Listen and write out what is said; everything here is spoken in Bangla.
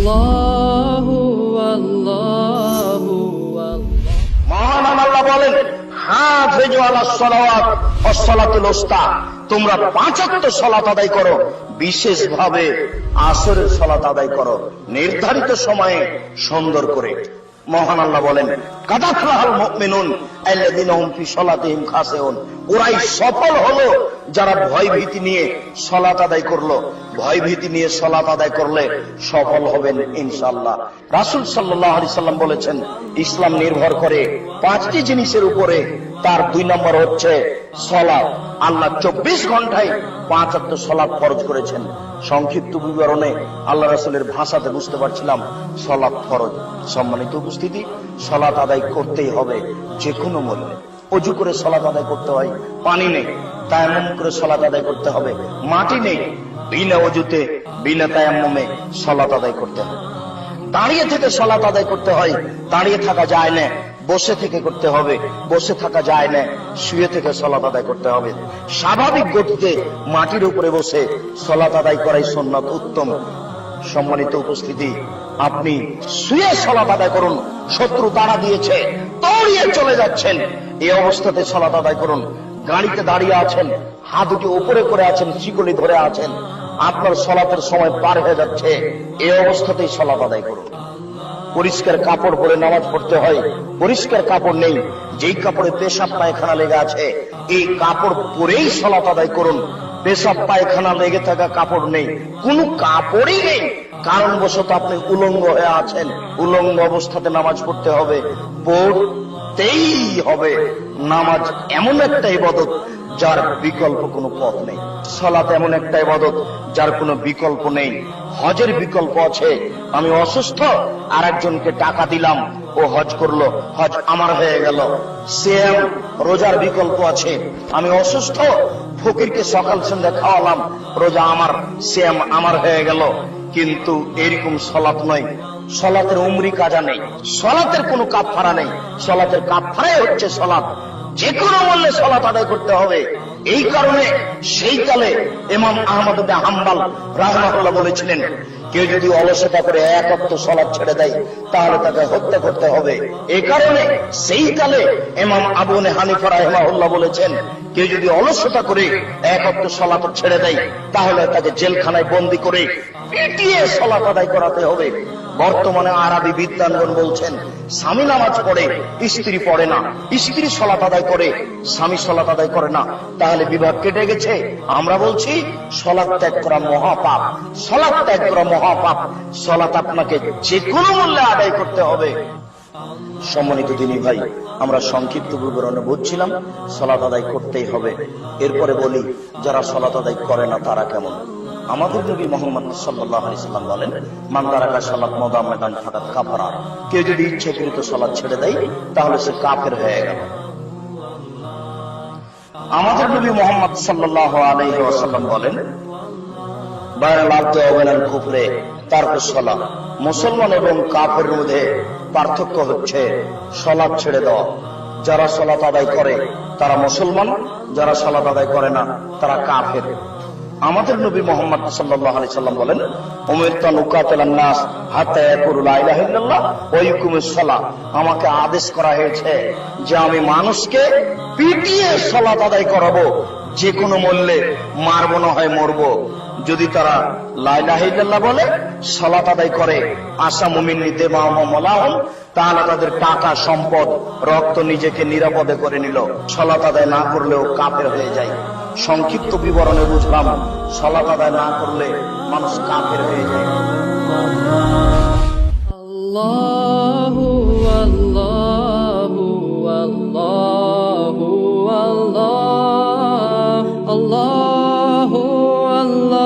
আল্লাহু আল্লাহু মহান আল্লাহ বলেন, হাফিজু আলাস সালাওয়াত ওয়াস সালাতুল উস্তা, তোমরা পাঁচ ওয়াক্ত সালাত আদায় করো, বিশেষভাবে আসরের সালাত আদায় করো নির্ধারিত সময়ে সুন্দর করে। মহান আল্লাহ বলেন, কাদ আফলাহাল মুমিনুন আল্লাযীনা হুম ফি সালাতিহিম খাশিউন, ওরাই সফল হলো যারা ভয় ভীতি নিয়ে সালাত আদায় করলো। ভয় ভীতি নিয়ে সালাত আদায় করলে সফল হবেন ইনশাআল্লাহ। রাসূল সাল্লাল্লাহু আলাইহি সাল্লাম বলেছেন, ইসলাম নির্ভর করে পাঁচটি জিনিসের উপরে, তার 2 নম্বর হচ্ছে সালাত। আল্লাহ 24 ঘন্টায় 5 ওয়াক্ত সালাত ফরজ করেছেন। সংক্ষিপ্ত বিবরণে আল্লাহ রাসূলের ভাষাতে বুঝতে পারছিলাম সালাত ফরজ। সম্মানিত উপস্থিতি, সালাত আদায় করতেই হবে যে কোনো মূল্যে। ওযু করে সালাত আদায় করতে হয়, পানি নেই, তায়াম্মুম করে সালাত আদায় করতে হবে, মাটি নেই, বিনা ওযুতে বিনা তায়াম্মুমে সালাত আদায় করতে হবে। দাঁড়িয়ে থেকে সালাত আদায় করতে হয়, দাঁড়িয়ে থাকা যায় না, বসে থেকে করতে হবে, বসে থাকা যায় না, শুয়ে থেকে সালাত আদায় করতে হবে। স্বাভাবিক গতিতে মাটির উপরে বসে সালাত আদায় করাই সুন্নাত, উত্তম। সম্মানিত উপস্থিতি, আপনি শুয়ে সালাত আদায় করুন। শত্রু তাড়া দিয়েছে, দৌড়িয়ে চলে যাচ্ছেন, এই অবস্থাতে সালাত আদায় করুন। গাড়িতে দাঁড়িয়ে আছেন, হাত দুটি উপরে করে আছেন, শিকলি ধরে আছেন, আপনার সালাতের সময় পার হয়ে যাচ্ছে, এই অবস্থাতেই সালাত আদায় করুন। পরিষ্কার কাপড় পরে নামাজ পড়তে হয়, পরিষ্কার কাপড় নেই, যেই কাপড়ে পেশাব পায়খানা লেগে আছে এই কাপড় পরেই সালাত আদায় করুন। পেশাব পায়খানা লেগে থাকা কাপড় নেই, কোনো কাপড়ই নেই, কারণবশত আপনি উলঙ্গ হয়ে আছেন, উলঙ্গ অবস্থাতে নামাজ পড়তে হবে, পড়তেই হবে। নামাজ এমন একটা ইবাদত যার বিকল্প কোনো পথ নেই। সালাত এমন একটা ইবাদত যার কোনো বিকল্প নেই। হজের বিকল্প আছে, আমি অসুস্থ আর একজনকে টাকা দিলাম, ও হজ করলো, হজ আমার হয়ে গেল। সিয়াম রোজার বিকল্প আছে, আমি অসুস্থ, ফকিরকে সকাল সন্ধ্যা খাওয়ালাম, রোজা আমার, সিয়াম আমার হয়ে গেল। কিন্তু এরকম সালাত নয়, সালাতের উমরি কাজা নেই, সালাতের কোনো কাফারা নেই, সালাতের কাফারাই হচ্ছে সালাত। যে কোনো মূল্যে সালাত আদায় করতে হবে। এই কারণে সেই কালে ইমাম আহমদ ইবনে হাম্বল রাহিমাহুল্লাহ বলেছিলেন, কেউ যদি অলসতা করে 1 ওয়াক্ত সালাত ছেড়ে দেয় তাহলে তাকে হত্যা করতে হবে। এই কারণে সেই কালে ইমাম আবু হানিফা রাহিমাহুল্লাহ বলেছেন, কেউ যদি অলসতা করে 1 ওয়াক্ত সালাত ছেড়ে দেয় তাহলে তাকে জেলখানায় বন্দী করে পিটিয়ে সালাত আদায় করাতে হবে। বর্তমানে আরবি বিদ্বানগণ বলছেন, স্বামী নামাজ পড়ে, স্ত্রী পড়ে না, স্ত্রী সালাত আদায় করে, স্বামী সালাত আদায় করে না, তাহলে বিভাগ কেটে গেছে। আমরা বলছি সালাত ত্যাগ করা মহাপাপ, সালাত ত্যাগ করা মহাপাপ। সালাত আপনাকে যে কোনো মূল্যে আদায় করতে হবে। সম্মানিত দিনী ভাই, আমরা সংক্ষিপ্ত বিবরণে বুঝছিলাম সালাত আদায় করতেই হবে। এরপরে বলি, যারা সালাত আদায় করে না তারা কেমন। আমাদের নবী মুহাম্মদ সাল্লাল্লাহু আলাইহি সাল্লাম বলেন, মান তারাকা সালাত মুদাম্মাদান ফাকাত কাফারা, কেউ যদি ইচ্ছাকৃত সালাত ছেড়ে দেয় তাহলে সে কাফের হয়ে গেল। আমাদের নবী মুহাম্মদ সাল্লাল্লাহু আলাইহি ওয়াসাল্লাম বলেন, বাইনাল আবদি ওয়া বাইনাল কুফরি তারকুস সালাত, মুসলমান এবং কাফেরের মধ্যে পার্থক্য হচ্ছে সালাত ছেড়ে দেওয়া। যারা সালাত আদায় করে তারা মুসলমান, যারা সালাত আদায় করে না তারা কাফের। আমাদের নবী মুহাম্মদ সাল্লাল্লাহু আলাইহি সাল্লাম বলেন, উমিরতু আন উকাতিলান নাস হাত্তা ইয়াকুলু লা ইলাহা ইল্লাল্লাহ ওয়া ইকুমুস সালাহ, আমাকে আদেশ করা হয়েছে যে আমি মানুষকে পিটিয়ে সালাত আদায় করাবো, যে কোনো মূল্যে, মারবো না হয় মরবো। যদি তারা লা ইলাহা ইল্লাল্লাহ বলে, সালাত আদায় করে, আশা মুমিন দিমাহুম ওয়া মালাহুম, তাহলে তাদের টাকা, সম্পদ, রক্ত নিজেকে নিরাপদে করে নিল। সালাত আদায় না করলেও কাফের হয়ে যায়। সংক্ষিপ্ত বিবরণে বুঝলাম, সালাত আদায় না করলে মানুষ কাফের হয়ে যায়। আল্লাহু আল্লাহু আল্লাহু আল্লাহ আল্লাহু আল্লাহ